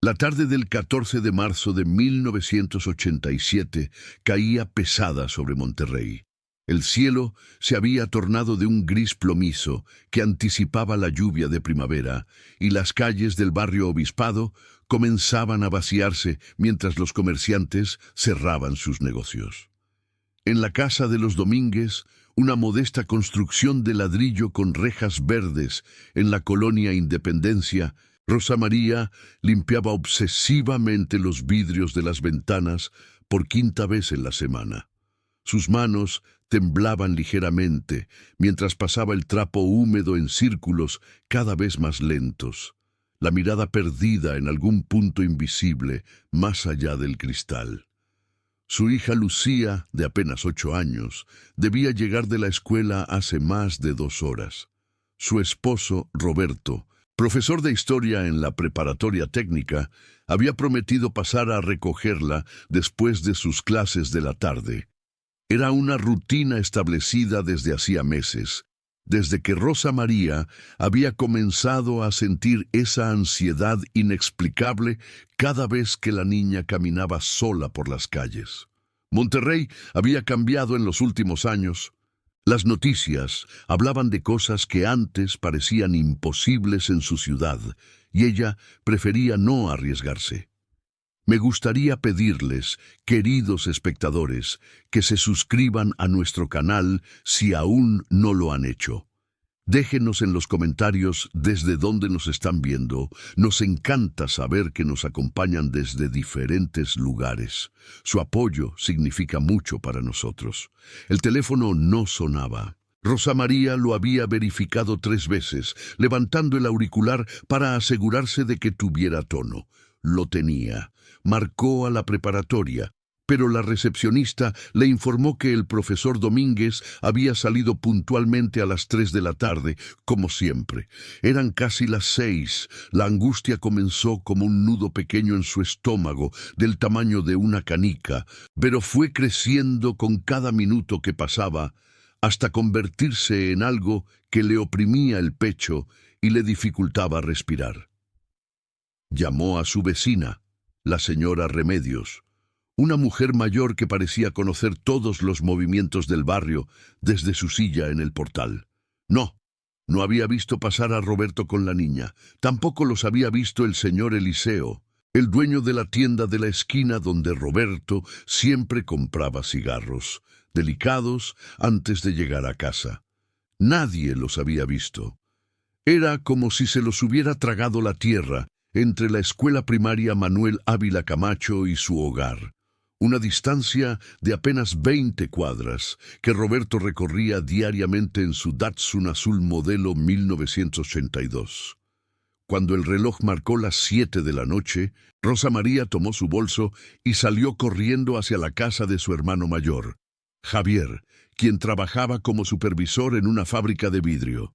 La tarde del 14 de marzo de 1987 caía pesada sobre Monterrey. El cielo se había tornado de un gris plomizo que anticipaba la lluvia de primavera, y las calles del barrio Obispado comenzaban a vaciarse mientras los comerciantes cerraban sus negocios. En la casa de los Domínguez, una modesta construcción de ladrillo con rejas verdes en la colonia Independencia, Rosa María limpiaba obsesivamente los vidrios de las ventanas por quinta vez en la semana. Sus manos temblaban ligeramente mientras pasaba el trapo húmedo en círculos cada vez más lentos, la mirada perdida en algún punto invisible más allá del cristal. Su hija Lucía, de apenas 8 años, debía llegar de la escuela hace más de 2 horas. Su esposo, Roberto, profesor de historia en la preparatoria técnica, había prometido pasar a recogerla después de sus clases de la tarde. Era una rutina establecida desde hacía meses, desde que Rosa María había comenzado a sentir esa ansiedad inexplicable cada vez que la niña caminaba sola por las calles. Monterrey había cambiado en los últimos años. Las noticias hablaban de cosas que antes parecían imposibles en su ciudad, y ella prefería no arriesgarse. Me gustaría pedirles, queridos espectadores, que se suscriban a nuestro canal si aún no lo han hecho. Déjenos en los comentarios desde dónde nos están viendo. Nos encanta saber que nos acompañan desde diferentes lugares. Su apoyo significa mucho para nosotros. El teléfono no sonaba. Rosa María lo había verificado 3 veces, levantando el auricular para asegurarse de que tuviera tono. Lo tenía. Marcó a la preparatoria, pero la recepcionista le informó que el profesor Domínguez había salido puntualmente a las 3 de la tarde, como siempre. Eran casi las 6. La angustia comenzó como un nudo pequeño en su estómago, del tamaño de una canica, pero fue creciendo con cada minuto que pasaba, hasta convertirse en algo que le oprimía el pecho y le dificultaba respirar. Llamó a su vecina, la señora Remedios, una mujer mayor que parecía conocer todos los movimientos del barrio desde su silla en el portal. No había visto pasar a Roberto con la niña. Tampoco los había visto el señor Eliseo, el dueño de la tienda de la esquina donde Roberto siempre compraba cigarros, delicados antes de llegar a casa. Nadie los había visto. Era como si se los hubiera tragado la tierra entre la escuela primaria Manuel Ávila Camacho y su hogar, una distancia de apenas 20 cuadras que Roberto recorría diariamente en su Datsun azul modelo 1982. Cuando el reloj marcó las 7 de la noche, Rosa María tomó su bolso y salió corriendo hacia la casa de su hermano mayor, Javier, quien trabajaba como supervisor en una fábrica de vidrio.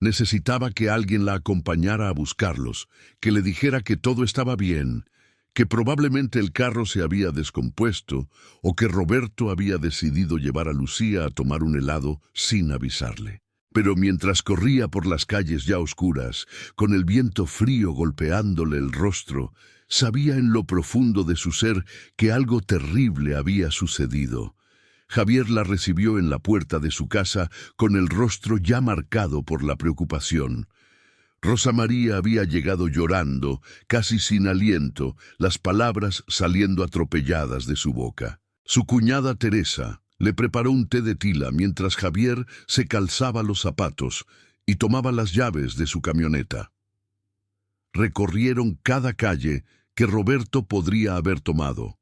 Necesitaba que alguien la acompañara a buscarlos, que le dijera que todo estaba bien, que probablemente el carro se había descompuesto o que Roberto había decidido llevar a Lucía a tomar un helado sin avisarle. Pero mientras corría por las calles ya oscuras, con el viento frío golpeándole el rostro, sabía en lo profundo de su ser que algo terrible había sucedido. Javier la recibió en la puerta de su casa con el rostro ya marcado por la preocupación. Rosa María había llegado llorando, casi sin aliento, las palabras saliendo atropelladas de su boca. Su cuñada Teresa le preparó un té de tila mientras Javier se calzaba los zapatos y tomaba las llaves de su camioneta. Recorrieron cada calle que Roberto podría haber tomado.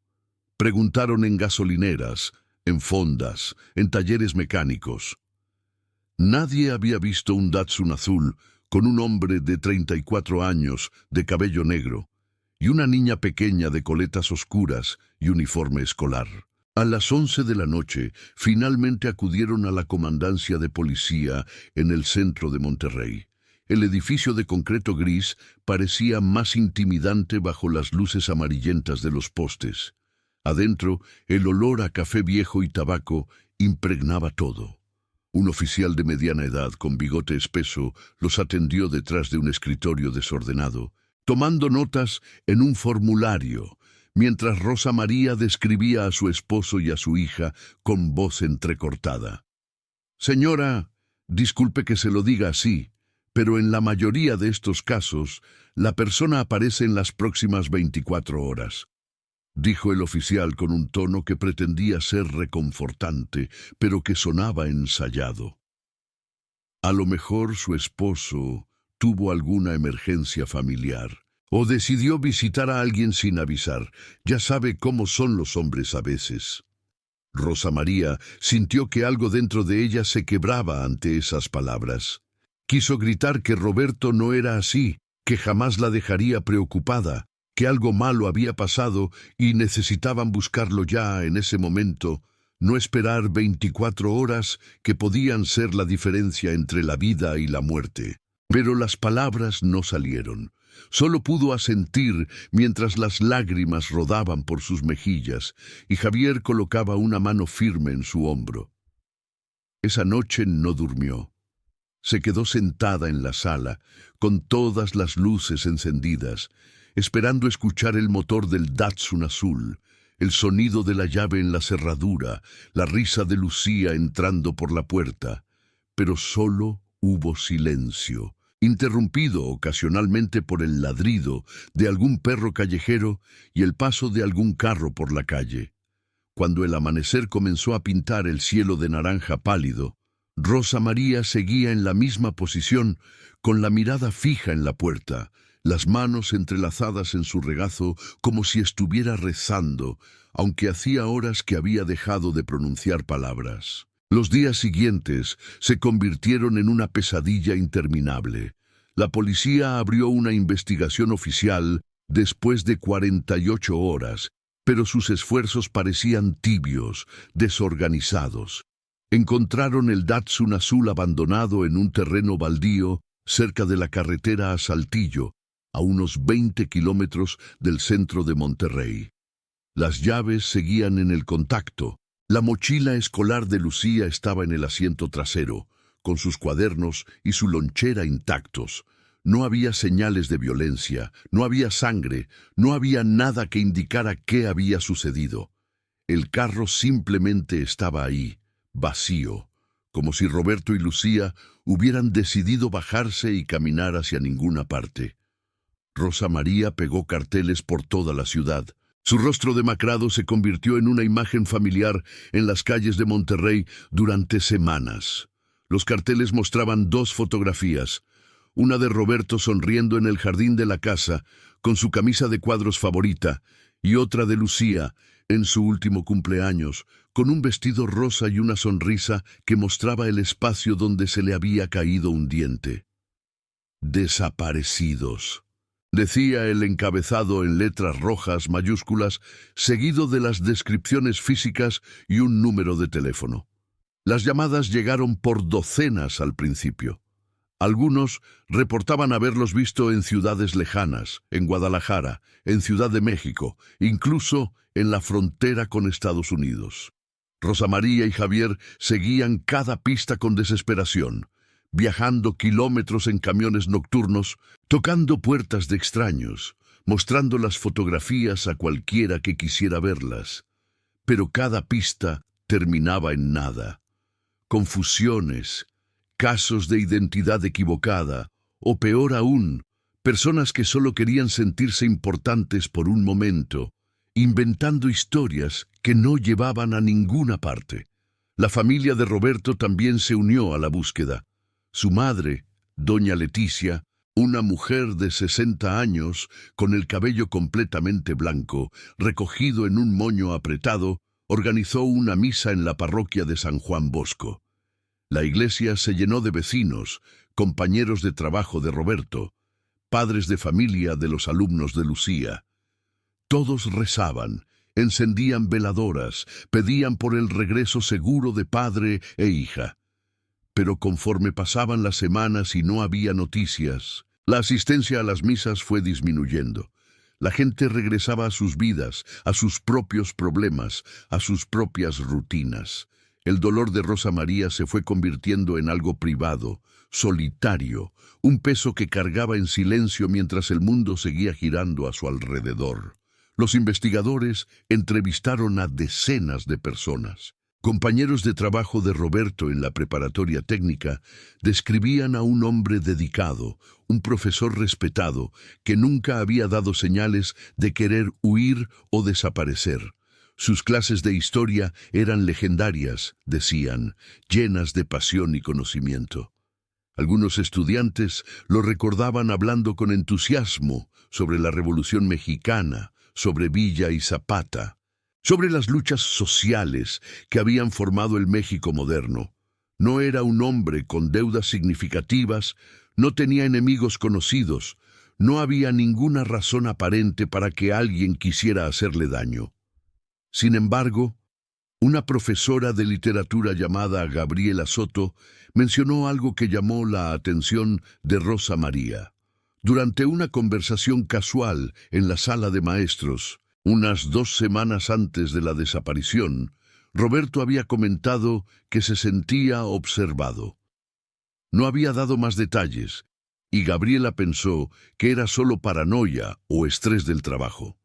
Preguntaron en gasolineras, en fondas, en talleres mecánicos. Nadie había visto un Datsun azul con un hombre de 34 años, de cabello negro, y una niña pequeña de coletas oscuras y uniforme escolar. A las 11 de la noche, finalmente acudieron a la comandancia de policía en el centro de Monterrey. El edificio de concreto gris parecía más intimidante bajo las luces amarillentas de los postes. Adentro, el olor a café viejo y tabaco impregnaba todo. Un oficial de mediana edad con bigote espeso los atendió detrás de un escritorio desordenado tomando notas en un formulario, mientras Rosa María describía a su esposo y a su hija con voz entrecortada. Señora, disculpe que se lo diga así, pero en la mayoría de estos casos, la persona aparece en las próximas 24 horas, dijo el oficial con un tono que pretendía ser reconfortante, pero que sonaba ensayado. A lo mejor su esposo tuvo alguna emergencia familiar, o decidió visitar a alguien sin avisar. Ya sabe cómo son los hombres a veces. Rosa María sintió que algo dentro de ella se quebraba ante esas palabras. Quiso gritar que Roberto no era así, que jamás la dejaría preocupada, que algo malo había pasado y necesitaban buscarlo ya en ese momento, no esperar 24 horas que podían ser la diferencia entre la vida y la muerte. Pero las palabras no salieron. Solo pudo asentir mientras las lágrimas rodaban por sus mejillas y Javier colocaba una mano firme en su hombro. Esa noche no durmió. Se quedó sentada en la sala, con todas las luces encendidas, esperando escuchar el motor del Datsun azul, el sonido de la llave en la cerradura, la risa de Lucía entrando por la puerta. Pero solo hubo silencio, interrumpido ocasionalmente por el ladrido de algún perro callejero y el paso de algún carro por la calle. Cuando el amanecer comenzó a pintar el cielo de naranja pálido, Rosa María seguía en la misma posición, con la mirada fija en la puerta, las manos entrelazadas en su regazo como si estuviera rezando, aunque hacía horas que había dejado de pronunciar palabras. Los días siguientes se convirtieron en una pesadilla interminable. La policía abrió una investigación oficial después de 48 horas, pero sus esfuerzos parecían tibios, desorganizados. Encontraron el Datsun azul abandonado en un terreno baldío cerca de la carretera a Saltillo, a unos 20 kilómetros del centro de Monterrey. Las llaves seguían en el contacto. La mochila escolar de Lucía estaba en el asiento trasero, con sus cuadernos y su lonchera intactos. No había señales de violencia, no había sangre, no había nada que indicara qué había sucedido. El carro simplemente estaba ahí, vacío, como si Roberto y Lucía hubieran decidido bajarse y caminar hacia ninguna parte. Rosa María pegó carteles por toda la ciudad. Su rostro demacrado se convirtió en una imagen familiar en las calles de Monterrey durante semanas. Los carteles mostraban dos fotografías, una de Roberto sonriendo en el jardín de la casa, con su camisa de cuadros favorita, y otra de Lucía, en su último cumpleaños, con un vestido rosa y una sonrisa que mostraba el espacio donde se le había caído un diente. Desaparecidos, decía el encabezado en letras rojas mayúsculas, seguido de las descripciones físicas y un número de teléfono. Las llamadas llegaron por docenas al principio. Algunos reportaban haberlos visto en ciudades lejanas, en Guadalajara, en Ciudad de México, incluso en la frontera con Estados Unidos. Rosa María y Javier seguían cada pista con desesperación, viajando kilómetros en camiones nocturnos, tocando puertas de extraños, mostrando las fotografías a cualquiera que quisiera verlas. Pero cada pista terminaba en nada. Confusiones, casos de identidad equivocada, o peor aún, personas que solo querían sentirse importantes por un momento, inventando historias que no llevaban a ninguna parte. La familia de Roberto también se unió a la búsqueda. Su madre, doña Leticia, una mujer de 60 años, con el cabello completamente blanco, recogido en un moño apretado, organizó una misa en la parroquia de San Juan Bosco. La iglesia se llenó de vecinos, compañeros de trabajo de Roberto, padres de familia de los alumnos de Lucía. Todos rezaban, encendían veladoras, pedían por el regreso seguro de padre e hija. Pero conforme pasaban las semanas y no había noticias, la asistencia a las misas fue disminuyendo. La gente regresaba a sus vidas, a sus propios problemas, a sus propias rutinas. El dolor de Rosa María se fue convirtiendo en algo privado, solitario, un peso que cargaba en silencio mientras el mundo seguía girando a su alrededor. Los investigadores entrevistaron a decenas de personas. Compañeros de trabajo de Roberto en la preparatoria técnica describían a un hombre dedicado, un profesor respetado, que nunca había dado señales de querer huir o desaparecer. Sus clases de historia eran legendarias, decían, llenas de pasión y conocimiento. Algunos estudiantes lo recordaban hablando con entusiasmo sobre la Revolución Mexicana, sobre Villa y Zapata, sobre las luchas sociales que habían formado el México moderno. No era un hombre con deudas significativas, no tenía enemigos conocidos, no había ninguna razón aparente para que alguien quisiera hacerle daño. Sin embargo, una profesora de literatura llamada Gabriela Soto mencionó algo que llamó la atención de Rosa María. Durante una conversación casual en la sala de maestros, unas 2 semanas antes de la desaparición, Roberto había comentado que se sentía observado. No había dado más detalles, y Gabriela pensó que era solo paranoia o estrés del trabajo.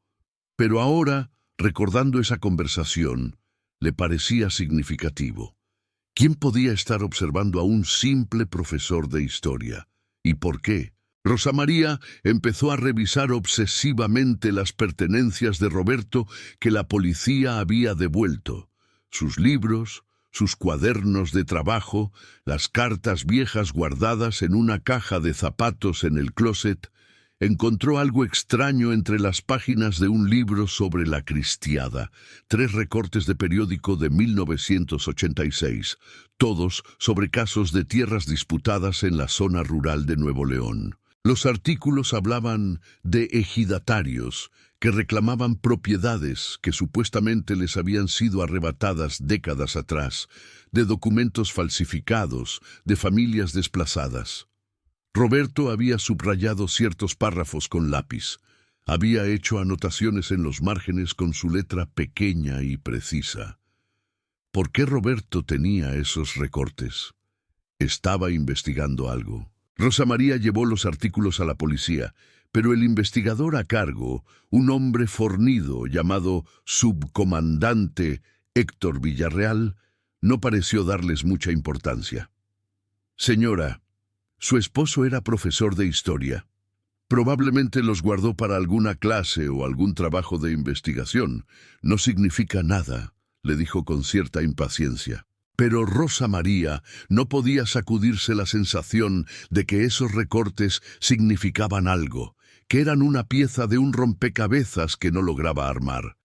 Pero ahora, recordando esa conversación, le parecía significativo. ¿Quién podía estar observando a un simple profesor de historia? ¿Y por qué? Rosa María empezó a revisar obsesivamente las pertenencias de Roberto que la policía había devuelto. Sus libros, sus cuadernos de trabajo, las cartas viejas guardadas en una caja de zapatos en el closet. Encontró algo extraño entre las páginas de un libro sobre la cristiada, 3 recortes de periódico de 1986, todos sobre casos de tierras disputadas en la zona rural de Nuevo León. Los artículos hablaban de ejidatarios que reclamaban propiedades que supuestamente les habían sido arrebatadas décadas atrás, de documentos falsificados, de familias desplazadas. Roberto había subrayado ciertos párrafos con lápiz. Había hecho anotaciones en los márgenes con su letra pequeña y precisa. ¿Por qué Roberto tenía esos recortes? Estaba investigando algo. Rosa María llevó los artículos a la policía, pero el investigador a cargo, un hombre fornido llamado subcomandante Héctor Villarreal, no pareció darles mucha importancia. Señora, su esposo era profesor de historia. Probablemente los guardó para alguna clase o algún trabajo de investigación. No significa nada, le dijo con cierta impaciencia. Pero Rosa María no podía sacudirse la sensación de que esos recortes significaban algo, que eran una pieza de un rompecabezas que no lograba armar.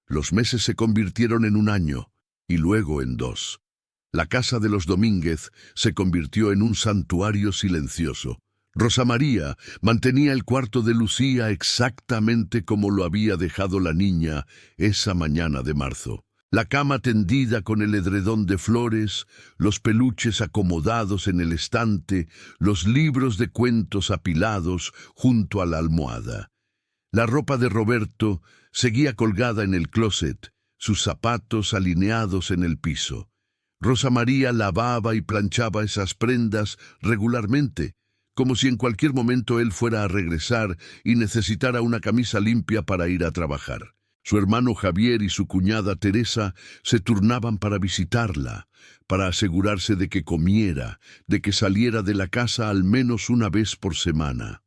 Los meses se convirtieron en 1 año, y luego en 2. La casa de los Domínguez se convirtió en un santuario silencioso. Rosa María mantenía el cuarto de Lucía exactamente como lo había dejado la niña esa mañana de marzo. La cama tendida con el edredón de flores, los peluches acomodados en el estante, los libros de cuentos apilados junto a la almohada. La ropa de Roberto seguía colgada en el closet, sus zapatos alineados en el piso. Rosa María lavaba y planchaba esas prendas regularmente, como si en cualquier momento él fuera a regresar y necesitara una camisa limpia para ir a trabajar. Su hermano Javier y su cuñada Teresa se turnaban para visitarla, para asegurarse de que comiera, de que saliera de la casa al menos una vez por semana.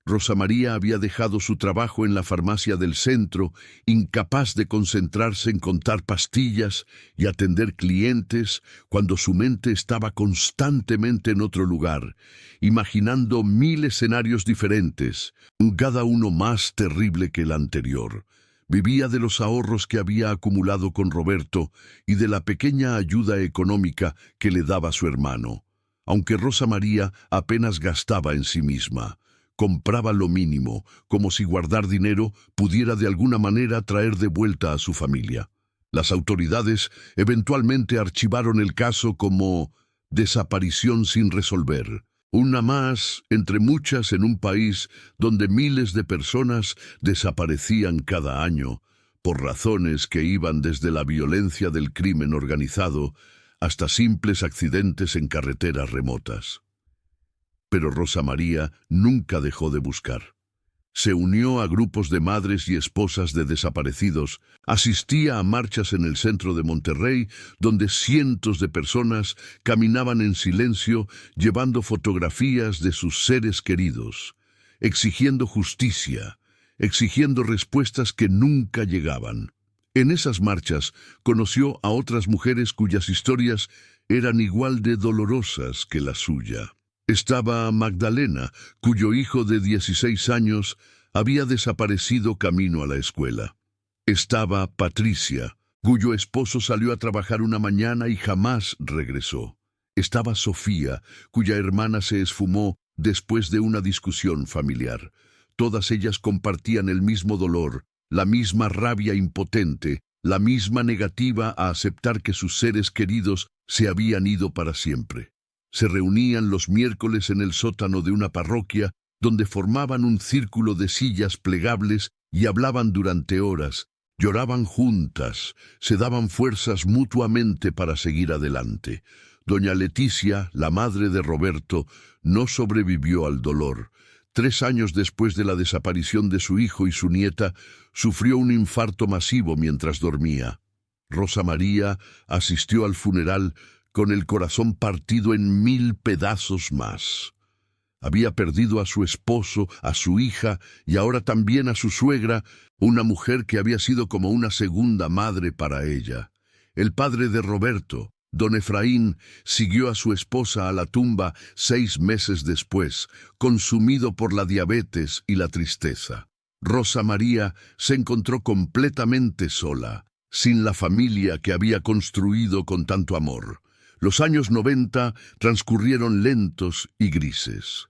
Rosa María había dejado su trabajo en la farmacia del centro, incapaz de concentrarse en contar pastillas y atender clientes, cuando su mente estaba constantemente en otro lugar, imaginando 1000 escenarios diferentes, cada uno más terrible que el anterior. Vivía de los ahorros que había acumulado con Roberto y de la pequeña ayuda económica que le daba su hermano. Aunque Rosa María apenas gastaba en sí misma, compraba lo mínimo, como si guardar dinero pudiera de alguna manera traer de vuelta a su familia. Las autoridades eventualmente archivaron el caso como desaparición sin resolver. Una más entre muchas en un país donde miles de personas desaparecían cada año, por razones que iban desde la violencia del crimen organizado hasta simples accidentes en carreteras remotas. Pero Rosa María nunca dejó de buscar. Se unió a grupos de madres y esposas de desaparecidos, asistía a marchas en el centro de Monterrey, donde cientos de personas caminaban en silencio llevando fotografías de sus seres queridos, exigiendo justicia, exigiendo respuestas que nunca llegaban. En esas marchas conoció a otras mujeres cuyas historias eran igual de dolorosas que la suya. Estaba Magdalena, cuyo hijo de 16 años había desaparecido camino a la escuela. Estaba Patricia, cuyo esposo salió a trabajar una mañana y jamás regresó. Estaba Sofía, cuya hermana se esfumó después de una discusión familiar. Todas ellas compartían el mismo dolor, la misma rabia impotente, la misma negativa a aceptar que sus seres queridos se habían ido para siempre. Se reunían los miércoles en el sótano de una parroquia, donde formaban un círculo de sillas plegables y hablaban durante horas, lloraban juntas, se daban fuerzas mutuamente para seguir adelante. Doña Leticia, la madre de Roberto, no sobrevivió al dolor. 3 años después de la desaparición de su hijo y su nieta, sufrió un infarto masivo mientras dormía. Rosa María asistió al funeral con el corazón partido en 1000 pedazos más. Había perdido a su esposo, a su hija y ahora también a su suegra, una mujer que había sido como una segunda madre para ella. El padre de Roberto, don Efraín, siguió a su esposa a la tumba 6 meses después, consumido por la diabetes y la tristeza. Rosa María se encontró completamente sola, sin la familia que había construido con tanto amor. Los años 90 transcurrieron lentos y grises.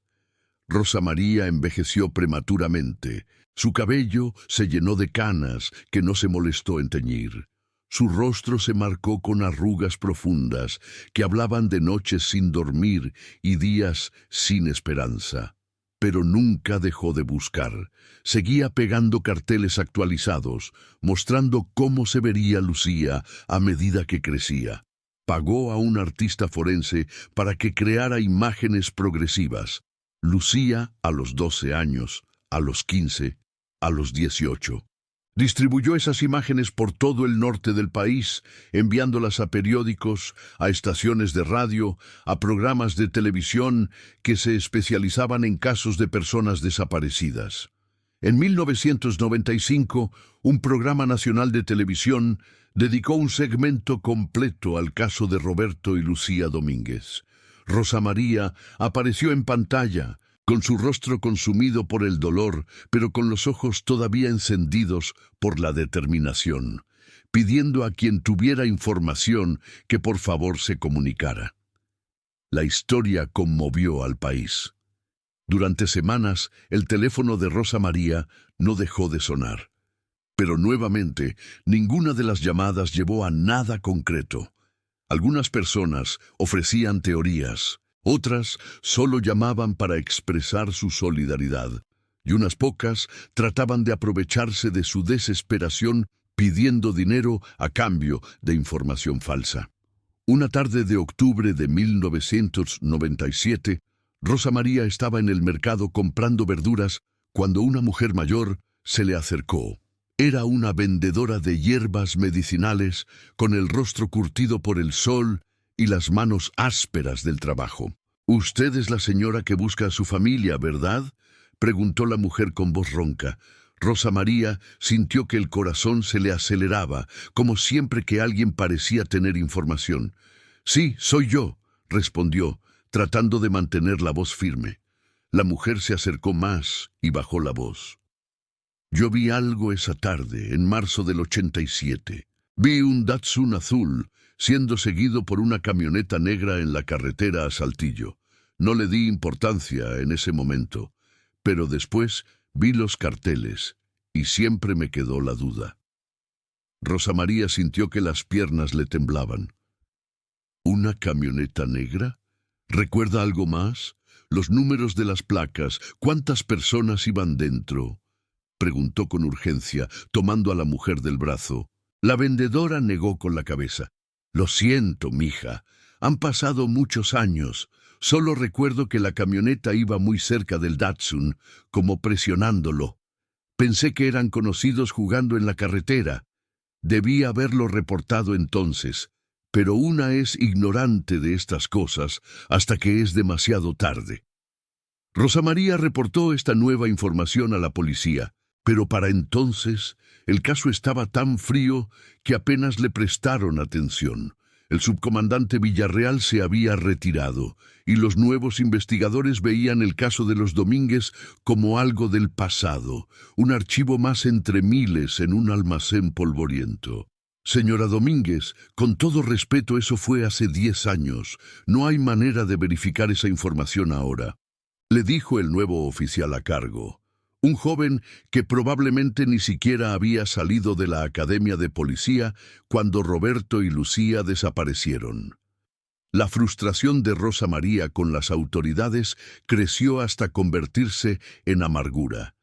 Rosa María envejeció prematuramente. Su cabello se llenó de canas que no se molestó en teñir. Su rostro se marcó con arrugas profundas que hablaban de noches sin dormir y días sin esperanza. Pero nunca dejó de buscar. Seguía pegando carteles actualizados, mostrando cómo se vería Lucía a medida que crecía. Pagó a un artista forense para que creara imágenes progresivas. Lucía a los 12 años, a los 15, a los 18. Distribuyó esas imágenes por todo el norte del país, enviándolas a periódicos, a estaciones de radio, a programas de televisión que se especializaban en casos de personas desaparecidas. En 1995, un programa nacional de televisión dedicó un segmento completo al caso de Roberto y Lucía Domínguez. Rosa María apareció en pantalla, con su rostro consumido por el dolor, pero con los ojos todavía encendidos por la determinación, pidiendo a quien tuviera información que por favor se comunicara. La historia conmovió al país. Durante semanas, el teléfono de Rosa María no dejó de sonar. Pero nuevamente, ninguna de las llamadas llevó a nada concreto. Algunas personas ofrecían teorías, otras solo llamaban para expresar su solidaridad, y unas pocas trataban de aprovecharse de su desesperación pidiendo dinero a cambio de información falsa. Una tarde de octubre de 1997, Rosa María estaba en el mercado comprando verduras cuando una mujer mayor se le acercó. Era una vendedora de hierbas medicinales con el rostro curtido por el sol y las manos ásperas del trabajo. «Usted es la señora que busca a su familia, ¿verdad?», preguntó la mujer con voz ronca. Rosa María sintió que el corazón se le aceleraba, como siempre que alguien parecía tener información. «Sí, soy yo», respondió, tratando de mantener la voz firme. La mujer se acercó más y bajó la voz. «Yo vi algo esa tarde, en marzo del 87. Vi un Datsun azul siendo seguido por una camioneta negra en la carretera a Saltillo. No le di importancia en ese momento, pero después vi los carteles y siempre me quedó la duda». Rosa María sintió que las piernas le temblaban. ¿Una camioneta negra? ¿Recuerda algo más? ¿Los números de las placas? ¿Cuántas personas iban dentro?, preguntó con urgencia, tomando a la mujer del brazo. La vendedora negó con la cabeza. Lo siento, mija. Han pasado muchos años. Solo recuerdo que la camioneta iba muy cerca del Datsun, como presionándolo. Pensé que eran conocidos jugando en la carretera. Debí haberlo reportado entonces, pero una es ignorante de estas cosas hasta que es demasiado tarde. Rosa María reportó esta nueva información a la policía, pero para entonces el caso estaba tan frío que apenas le prestaron atención. El subcomandante Villarreal se había retirado y los nuevos investigadores veían el caso de los Domínguez como algo del pasado, un archivo más entre miles en un almacén polvoriento. Señora Domínguez, con todo respeto, eso fue hace 10 años. No hay manera de verificar esa información ahora, le dijo el nuevo oficial a cargo. Un joven que probablemente ni siquiera había salido de la academia de policía cuando Roberto y Lucía desaparecieron. La frustración de Rosa María con las autoridades creció hasta convertirse en amargura.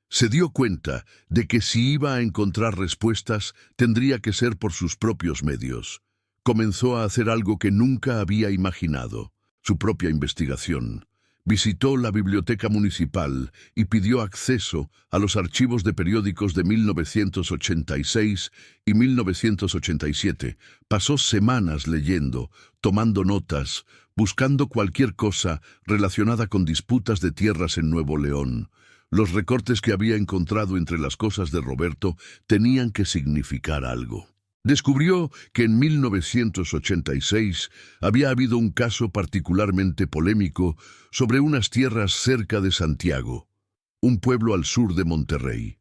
Se dio cuenta de que si iba a encontrar respuestas, tendría que ser por sus propios medios. Comenzó a hacer algo que nunca había imaginado, su propia investigación. Visitó la biblioteca municipal y pidió acceso a los archivos de periódicos de 1986 y 1987. Pasó semanas leyendo, tomando notas, buscando cualquier cosa relacionada con disputas de tierras en Nuevo León. Los recortes que había encontrado entre las cosas de Roberto tenían que significar algo. Descubrió que en 1986 había habido un caso particularmente polémico sobre unas tierras cerca de Santiago, un pueblo al sur de Monterrey.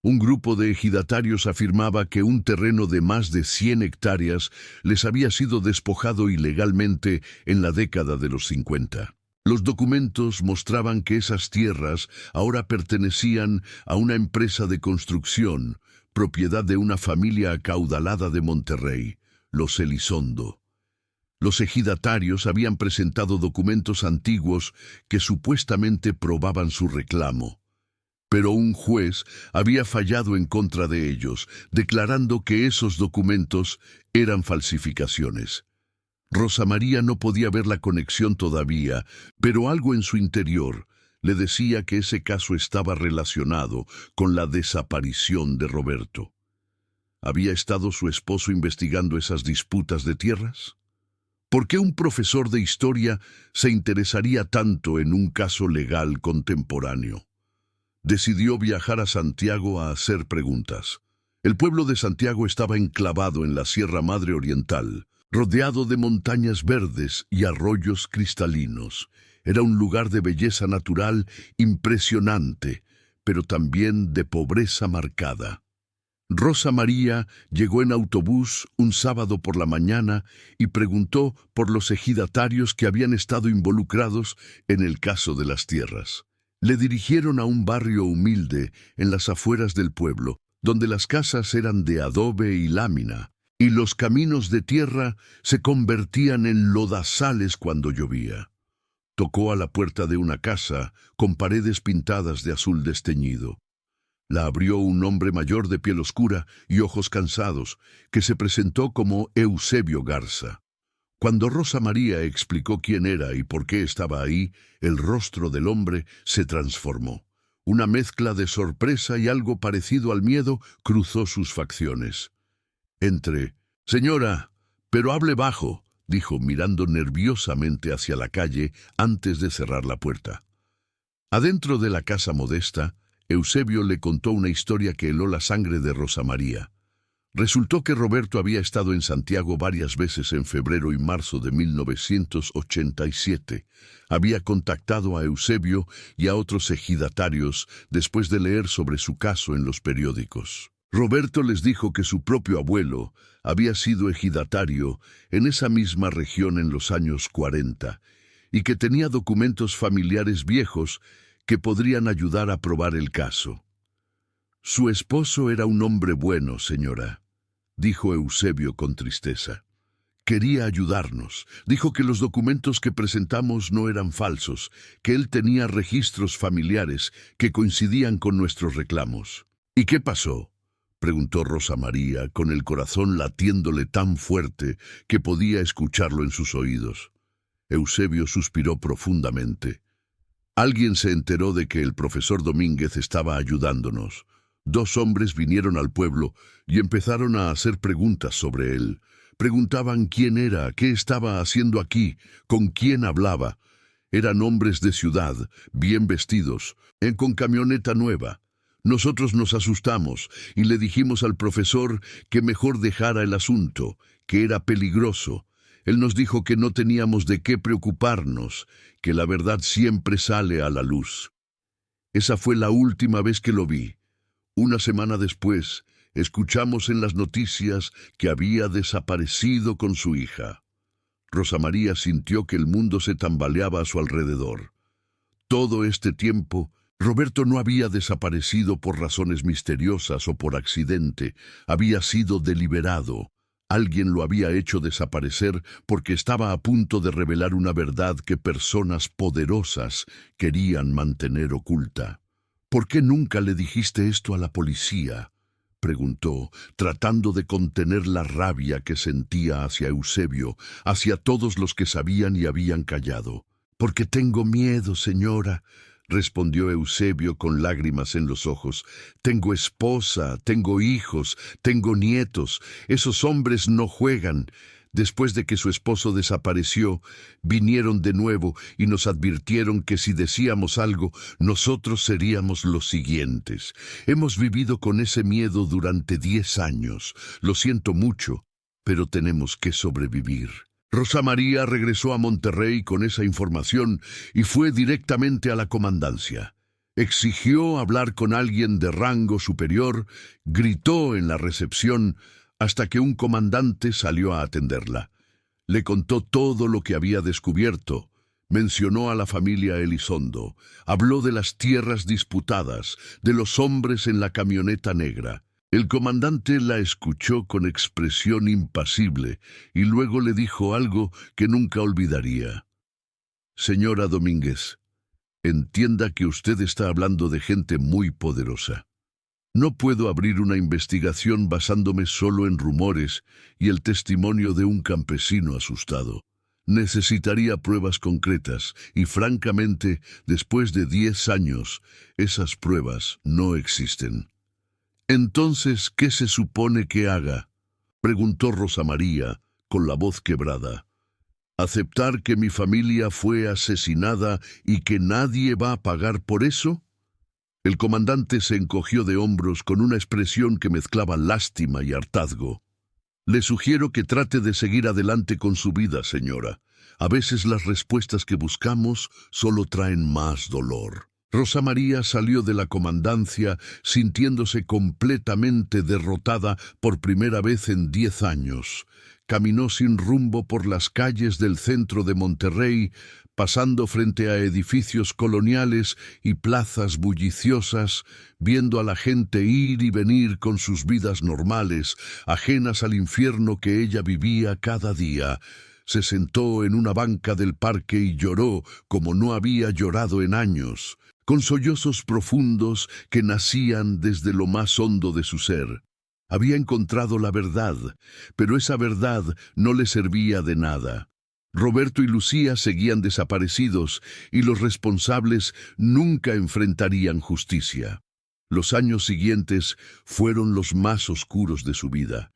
Un grupo de ejidatarios afirmaba que un terreno de más de 100 hectáreas les había sido despojado ilegalmente en la década de los 50. Los documentos mostraban que esas tierras ahora pertenecían a una empresa de construcción, propiedad de una familia acaudalada de Monterrey, los Elizondo. Los ejidatarios habían presentado documentos antiguos que supuestamente probaban su reclamo, pero un juez había fallado en contra de ellos, declarando que esos documentos eran falsificaciones. Rosa María no podía ver la conexión todavía, pero algo en su interior le decía que ese caso estaba relacionado con la desaparición de Roberto. ¿Había estado su esposo investigando esas disputas de tierras? ¿Por qué un profesor de historia se interesaría tanto en un caso legal contemporáneo? Decidió viajar a Santiago a hacer preguntas. El pueblo de Santiago estaba enclavado en la Sierra Madre Oriental, rodeado de montañas verdes y arroyos cristalinos. Era un lugar de belleza natural impresionante, pero también de pobreza marcada. Rosa María llegó en autobús un sábado por la mañana y preguntó por los ejidatarios que habían estado involucrados en el caso de las tierras. Le dirigieron a un barrio humilde en las afueras del pueblo, donde las casas eran de adobe y lámina, y los caminos de tierra se convertían en lodazales cuando llovía. Tocó a la puerta de una casa con paredes pintadas de azul desteñido. La abrió un hombre mayor de piel oscura y ojos cansados, que se presentó como Eusebio Garza. Cuando Rosa María explicó quién era y por qué estaba ahí, el rostro del hombre se transformó. Una mezcla de sorpresa y algo parecido al miedo cruzó sus facciones. «Señora, pero hable bajo», dijo mirando nerviosamente hacia la calle antes de cerrar la puerta. Adentro de la casa modesta, Eusebio le contó una historia que heló la sangre de Rosa María. Resultó que Roberto había estado en Santiago varias veces en febrero y marzo de 1987. Había contactado a Eusebio y a otros ejidatarios después de leer sobre su caso en los periódicos. Roberto les dijo que su propio abuelo había sido ejidatario en esa misma región en los años 40 y que tenía documentos familiares viejos que podrían ayudar a probar el caso. «Su esposo era un hombre bueno, señora», dijo Eusebio con tristeza. Quería ayudarnos. Dijo que los documentos que presentamos no eran falsos, que él tenía registros familiares que coincidían con nuestros reclamos. ¿Y qué pasó?, preguntó Rosa María, con el corazón latiéndole tan fuerte que podía escucharlo en sus oídos. Eusebio suspiró profundamente. Alguien se enteró de que el profesor Domínguez estaba ayudándonos. 2 hombres vinieron al pueblo y empezaron a hacer preguntas sobre él. Preguntaban quién era, qué estaba haciendo aquí, con quién hablaba. Eran hombres de ciudad, bien vestidos, con camioneta nueva. Nosotros nos asustamos y le dijimos al profesor que mejor dejara el asunto, que era peligroso. Él nos dijo que no teníamos de qué preocuparnos, que la verdad siempre sale a la luz. Esa fue la última vez que lo vi. Una semana después, escuchamos en las noticias que había desaparecido con su hija. Rosa María sintió que el mundo se tambaleaba a su alrededor. Todo este tiempo, Roberto no había desaparecido por razones misteriosas o por accidente. Había sido deliberado. Alguien lo había hecho desaparecer porque estaba a punto de revelar una verdad que personas poderosas querían mantener oculta. «¿Por qué nunca le dijiste esto a la policía?», preguntó, tratando de contener la rabia que sentía hacia Eusebio, hacia todos los que sabían y habían callado. «Porque tengo miedo, señora», respondió Eusebio con lágrimas en los ojos. «Tengo esposa, tengo hijos, tengo nietos. Esos hombres no juegan. Después de que su esposo desapareció, vinieron de nuevo y nos advirtieron que si decíamos algo, nosotros seríamos los siguientes. Hemos vivido con ese miedo durante 10 años. Lo siento mucho, pero tenemos que sobrevivir». Rosa María regresó a Monterrey con esa información y fue directamente a la comandancia. Exigió hablar con alguien de rango superior, gritó en la recepción hasta que un comandante salió a atenderla. Le contó todo lo que había descubierto. Mencionó a la familia Elizondo. Habló de las tierras disputadas, de los hombres en la camioneta negra. El comandante la escuchó con expresión impasible y luego le dijo algo que nunca olvidaría. «Señora Domínguez, entienda que usted está hablando de gente muy poderosa. No puedo abrir una investigación basándome solo en rumores y el testimonio de un campesino asustado. Necesitaría pruebas concretas y, francamente, después de 10 años, esas pruebas no existen». «Entonces, ¿qué se supone que haga?», preguntó Rosa María, con la voz quebrada. «¿Aceptar que mi familia fue asesinada y que nadie va a pagar por eso?». El comandante se encogió de hombros con una expresión que mezclaba lástima y hartazgo. «Le sugiero que trate de seguir adelante con su vida, señora. A veces las respuestas que buscamos solo traen más dolor». Rosa María salió de la comandancia sintiéndose completamente derrotada por primera vez en 10 años. Caminó sin rumbo por las calles del centro de Monterrey, pasando frente a edificios coloniales y plazas bulliciosas, viendo a la gente ir y venir con sus vidas normales, ajenas al infierno que ella vivía cada día. Se sentó en una banca del parque y lloró como no había llorado en años, con sollozos profundos que nacían desde lo más hondo de su ser. Había encontrado la verdad, pero esa verdad no le servía de nada. Roberto y Lucía seguían desaparecidos y los responsables nunca enfrentarían justicia. Los años siguientes fueron los más oscuros de su vida.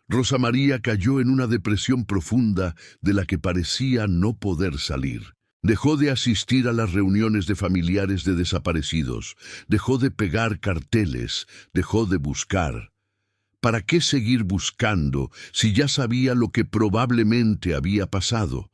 Rosa María cayó en una depresión profunda de la que parecía no poder salir. Dejó de asistir a las reuniones de familiares de desaparecidos, dejó de pegar carteles, dejó de buscar. ¿Para qué seguir buscando si ya sabía lo que probablemente había pasado?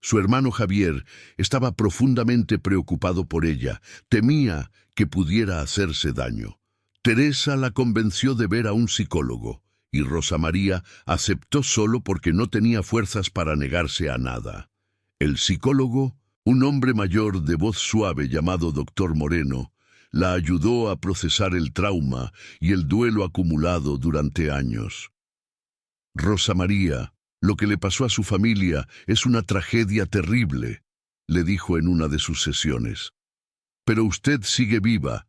Su hermano Javier estaba profundamente preocupado por ella, temía que pudiera hacerse daño. Teresa la convenció de ver a un psicólogo, y Rosa María aceptó solo porque no tenía fuerzas para negarse a nada. El psicólogo, un hombre mayor de voz suave llamado Doctor Moreno, la ayudó a procesar el trauma y el duelo acumulado durante años. Rosa María, Lo que le pasó a su familia es una tragedia terrible, le dijo en una de sus sesiones. Pero usted sigue viva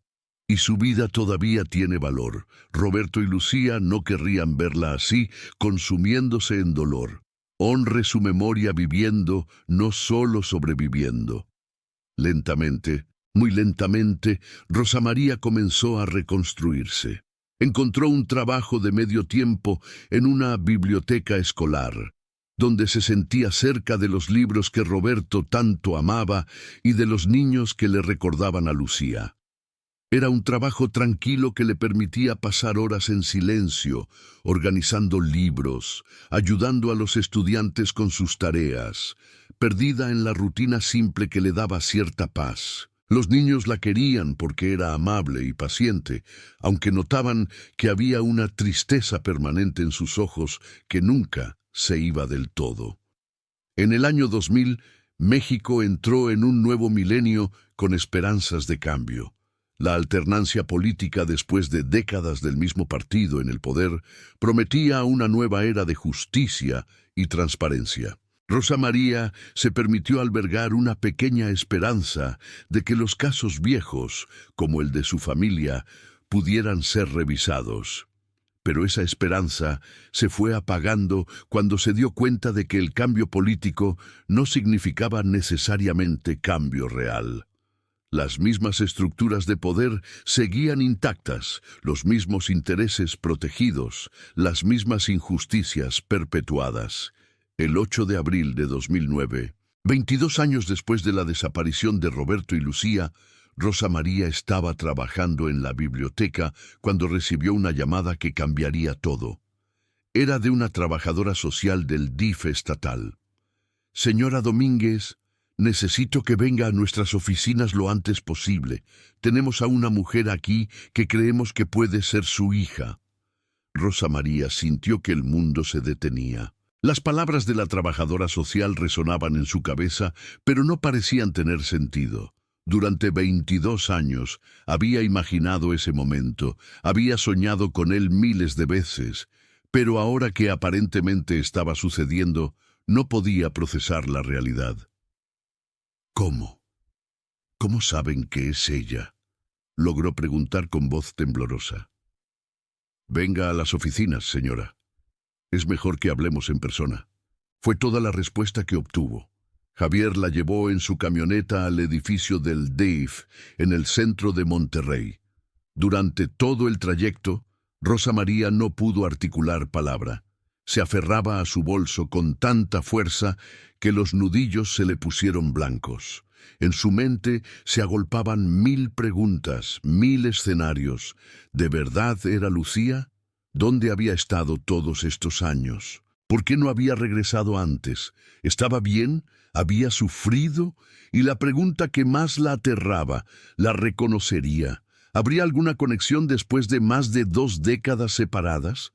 y su vida todavía tiene valor. Roberto y Lucía no querrían verla así, consumiéndose en dolor. Honre su memoria viviendo, no solo sobreviviendo. Lentamente, muy lentamente, Rosa María comenzó a reconstruirse. Encontró un trabajo de medio tiempo en una biblioteca escolar, donde se sentía cerca de los libros que Roberto tanto amaba y de los niños que le recordaban a Lucía. Era un trabajo tranquilo que le permitía pasar horas en silencio, organizando libros, ayudando a los estudiantes con sus tareas, perdida en la rutina simple que le daba cierta paz. Los niños la querían porque era amable y paciente, aunque notaban que había una tristeza permanente en sus ojos que nunca se iba del todo. En el año 2000, México entró en un nuevo milenio con esperanzas de cambio. La alternancia política después de décadas del mismo partido en el poder prometía una nueva era de justicia y transparencia. Rosa María se permitió albergar una pequeña esperanza de que los casos viejos, como el de su familia, pudieran ser revisados. Pero esa esperanza se fue apagando cuando se dio cuenta de que el cambio político no significaba necesariamente cambio real. Las mismas estructuras de poder seguían intactas, los mismos intereses protegidos, las mismas injusticias perpetuadas. El 8 de abril de 2009, 22 años después de la desaparición de Roberto y Lucía, Rosa María estaba trabajando en la biblioteca cuando recibió una llamada que cambiaría todo. Era de una trabajadora social del DIF estatal. Señora Domínguez, necesito que venga a nuestras oficinas lo antes posible. Tenemos a una mujer aquí que creemos que puede ser su hija. Rosa María sintió que el mundo se detenía. Las palabras de la trabajadora social resonaban en su cabeza, pero no parecían tener sentido. Durante 22 años había imaginado ese momento, había soñado con él miles de veces, pero ahora que aparentemente estaba sucediendo, no podía procesar la realidad. ¿Cómo? ¿Cómo saben que es ella?, logró preguntar con voz temblorosa. Venga a las oficinas, señora. Es mejor que hablemos en persona. Fue toda la respuesta que obtuvo. Javier la llevó en su camioneta al edificio del DIF, en el centro de Monterrey. Durante todo el trayecto, Rosa María no pudo articular palabra. Se aferraba a su bolso con tanta fuerza que los nudillos se le pusieron blancos. En su mente se agolpaban 1000 preguntas, 1000 escenarios. ¿De verdad era Lucía? ¿Dónde había estado todos estos años? ¿Por qué no había regresado antes? ¿Estaba bien? ¿Había sufrido? Y la pregunta que más la aterraba, ¿la reconocería? ¿Habría alguna conexión después de más de 2 décadas separadas?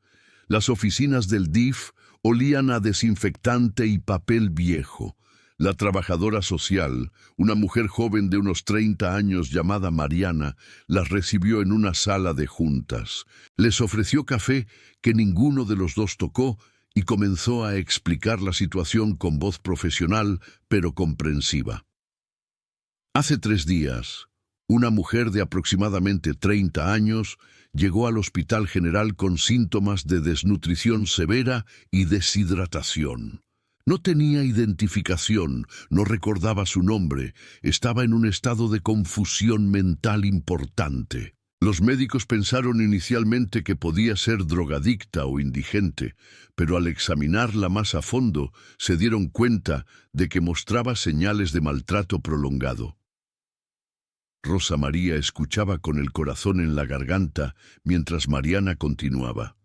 Las oficinas del DIF olían a desinfectante y papel viejo. La trabajadora social, una mujer joven de unos 30 años llamada Mariana, las recibió en una sala de juntas. Les ofreció café que ninguno de los dos tocó y comenzó a explicar la situación con voz profesional pero comprensiva. Hace 3 días, una mujer de aproximadamente 30 años llegó al Hospital General con síntomas de desnutrición severa y deshidratación. No tenía identificación, no recordaba su nombre, estaba en un estado de confusión mental importante. Los médicos pensaron inicialmente que podía ser drogadicta o indigente, pero al examinarla más a fondo se dieron cuenta de que mostraba señales de maltrato prolongado. Rosa María escuchaba con el corazón en la garganta mientras Mariana continuaba.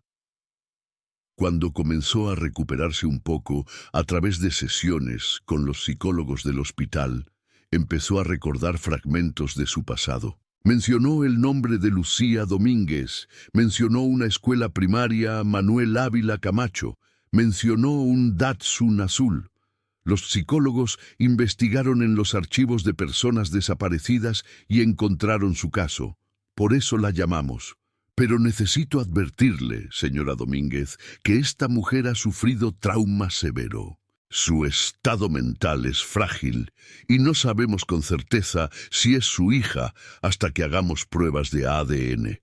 Cuando comenzó a recuperarse un poco a través de sesiones con los psicólogos del hospital, empezó a recordar fragmentos de su pasado. Mencionó el nombre de Lucía Domínguez, mencionó una escuela primaria Manuel Ávila Camacho, mencionó un Datsun azul. Los psicólogos investigaron en los archivos de personas desaparecidas y encontraron su caso. Por eso la llamamos. Pero necesito advertirle, señora Domínguez, que esta mujer ha sufrido trauma severo. Su estado mental es frágil y no sabemos con certeza si es su hija hasta que hagamos pruebas de ADN.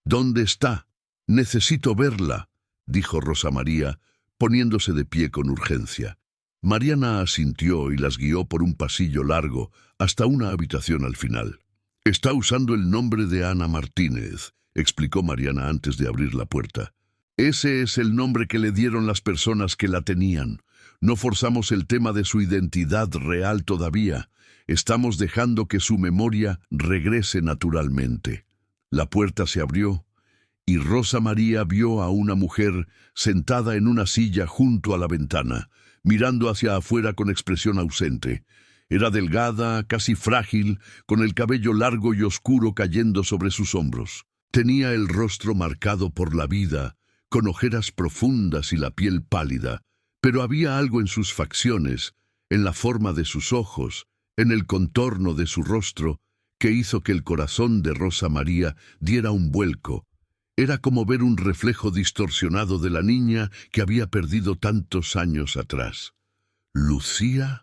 ¿Dónde está? Necesito verla, dijo Rosa María, poniéndose de pie con urgencia. Mariana asintió y las guió por un pasillo largo hasta una habitación al final. Está usando el nombre de Ana Martínez, explicó Mariana antes de abrir la puerta. Ese es el nombre que le dieron las personas que la tenían. No forzamos el tema de su identidad real todavía. Estamos dejando que su memoria regrese naturalmente. La puerta se abrió y Rosa María vio a una mujer sentada en una silla junto a la ventana, mirando hacia afuera con expresión ausente. Era delgada, casi frágil, con el cabello largo y oscuro cayendo sobre sus hombros. Tenía el rostro marcado por la vida, con ojeras profundas y la piel pálida, pero había algo en sus facciones, en la forma de sus ojos, en el contorno de su rostro, que hizo que el corazón de Rosa María diera un vuelco. Era como ver un reflejo distorsionado de la niña que había perdido tantos años atrás. «¿Lucía?»,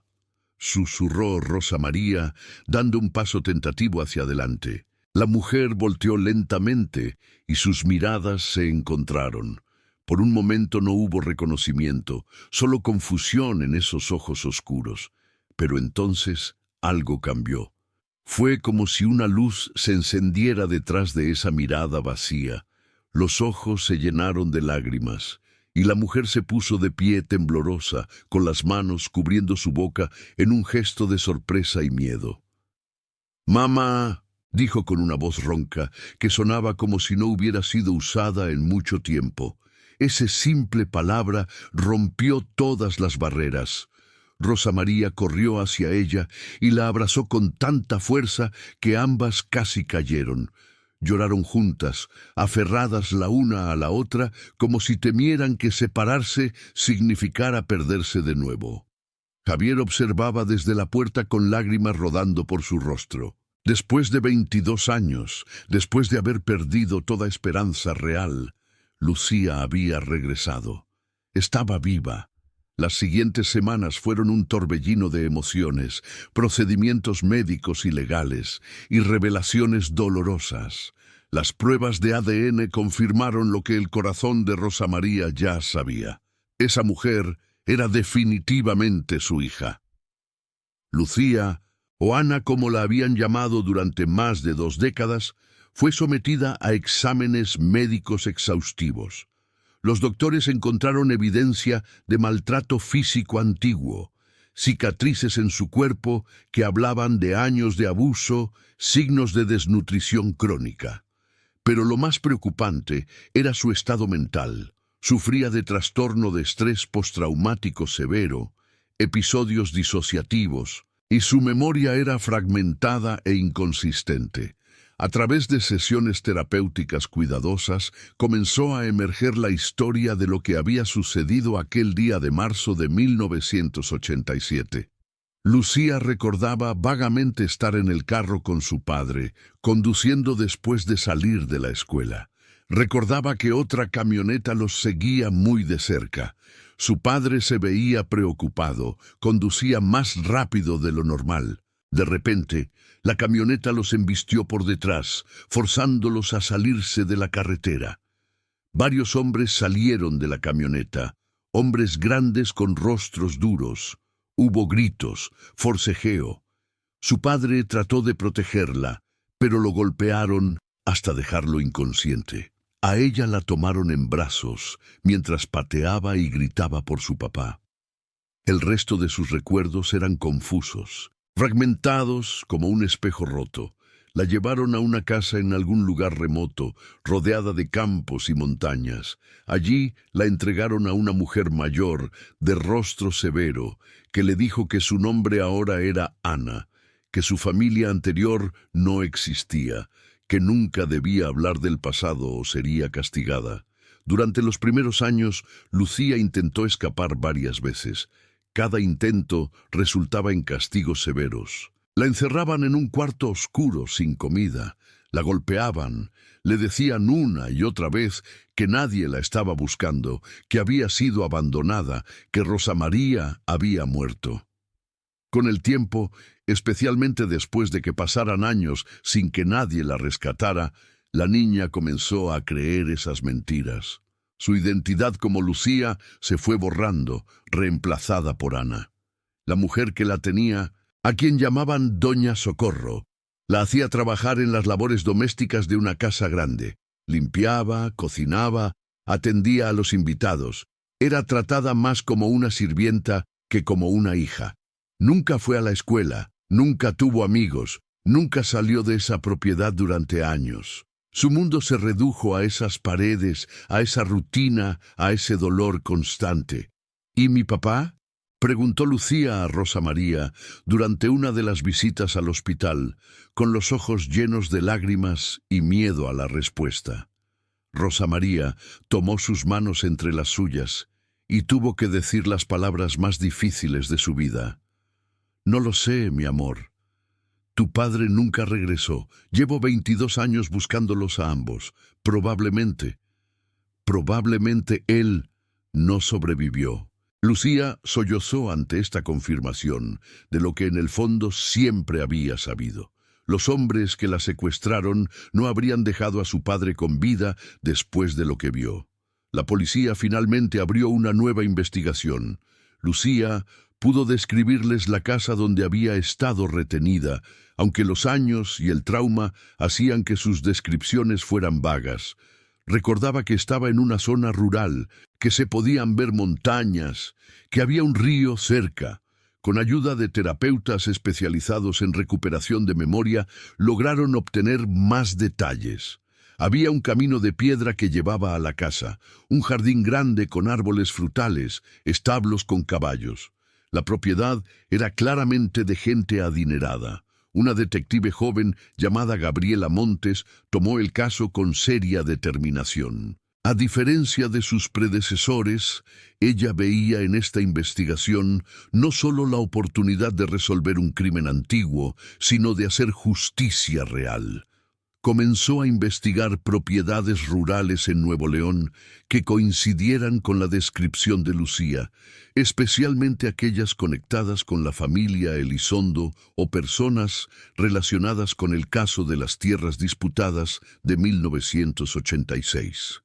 susurró Rosa María, dando un paso tentativo hacia adelante. La mujer volteó lentamente y sus miradas se encontraron. Por un momento no hubo reconocimiento, solo confusión en esos ojos oscuros. Pero entonces algo cambió. Fue como si una luz se encendiera detrás de esa mirada vacía. Los ojos se llenaron de lágrimas, y la mujer se puso de pie temblorosa, con las manos cubriendo su boca en un gesto de sorpresa y miedo. «Mamá», dijo con una voz ronca, que sonaba como si no hubiera sido usada en mucho tiempo. Esa simple palabra rompió todas las barreras. Rosa María corrió hacia ella y la abrazó con tanta fuerza que ambas casi cayeron. Lloraron juntas, aferradas la una a la otra, como si temieran que separarse significara perderse de nuevo. Javier observaba desde la puerta con lágrimas rodando por su rostro. Después de 22 años, después de haber perdido toda esperanza real, Lucía había regresado. Estaba viva. Las siguientes semanas fueron un torbellino de emociones, procedimientos médicos y legales, y revelaciones dolorosas. Las pruebas de ADN confirmaron lo que el corazón de Rosa María ya sabía. Esa mujer era definitivamente su hija. Lucía, o Ana como la habían llamado durante más de 2 décadas, fue sometida a exámenes médicos exhaustivos. Los doctores encontraron evidencia de maltrato físico antiguo, cicatrices en su cuerpo que hablaban de años de abuso, signos de desnutrición crónica. Pero lo más preocupante era su estado mental. Sufría de trastorno de estrés postraumático severo, episodios disociativos, y su memoria era fragmentada e inconsistente. A través de sesiones terapéuticas cuidadosas, comenzó a emerger la historia de lo que había sucedido aquel día de marzo de 1987. Lucía recordaba vagamente estar en el carro con su padre, conduciendo después de salir de la escuela. Recordaba que otra camioneta los seguía muy de cerca. Su padre se veía preocupado, conducía más rápido de lo normal. De repente, la camioneta los embistió por detrás, forzándolos a salirse de la carretera. Varios hombres salieron de la camioneta, hombres grandes con rostros duros. Hubo gritos, forcejeo. Su padre trató de protegerla, pero lo golpearon hasta dejarlo inconsciente. A ella la tomaron en brazos, mientras pateaba y gritaba por su papá. El resto de sus recuerdos eran confusos, fragmentados como un espejo roto. La llevaron a una casa en algún lugar remoto, rodeada de campos y montañas. Allí la entregaron a una mujer mayor, de rostro severo, que le dijo que su nombre ahora era Ana, que su familia anterior no existía, que nunca debía hablar del pasado o sería castigada. Durante los primeros años, Lucía intentó escapar varias veces. Cada intento resultaba en castigos severos. La encerraban en un cuarto oscuro, sin comida. La golpeaban, le decían una y otra vez que nadie la estaba buscando, que había sido abandonada, que Rosa María había muerto. Con el tiempo, especialmente después de que pasaran años sin que nadie la rescatara, la niña comenzó a creer esas mentiras. Su identidad como Lucía se fue borrando, reemplazada por Ana. La mujer que la tenía, a quien llamaban Doña Socorro, la hacía trabajar en las labores domésticas de una casa grande. Limpiaba, cocinaba, atendía a los invitados. Era tratada más como una sirvienta que como una hija. Nunca fue a la escuela, nunca tuvo amigos, nunca salió de esa propiedad durante años. Su mundo se redujo a esas paredes, a esa rutina, a ese dolor constante. ¿Y mi papá?, preguntó Lucía a Rosa María durante una de las visitas al hospital, con los ojos llenos de lágrimas y miedo a la respuesta. Rosa María tomó sus manos entre las suyas y tuvo que decir las palabras más difíciles de su vida. No lo sé, mi amor. Tu padre nunca regresó. Llevo 22 años buscándolos a ambos. Probablemente él no sobrevivió. Lucía sollozó ante esta confirmación de lo que en el fondo siempre había sabido. Los hombres que la secuestraron no habrían dejado a su padre con vida después de lo que vio. La policía finalmente abrió una nueva investigación. Lucía pudo describirles la casa donde había estado retenida, aunque los años y el trauma hacían que sus descripciones fueran vagas. Recordaba que estaba en una zona rural, que se podían ver montañas, que había un río cerca. Con ayuda de terapeutas especializados en recuperación de memoria, lograron obtener más detalles. Había un camino de piedra que llevaba a la casa, un jardín grande con árboles frutales, establos con caballos. La propiedad era claramente de gente adinerada. Una detective joven llamada Gabriela Montes tomó el caso con seria determinación. A diferencia de sus predecesores, ella veía en esta investigación no solo la oportunidad de resolver un crimen antiguo, sino de hacer justicia real. Comenzó a investigar propiedades rurales en Nuevo León que coincidieran con la descripción de Lucía, especialmente aquellas conectadas con la familia Elizondo o personas relacionadas con el caso de las tierras disputadas de 1986.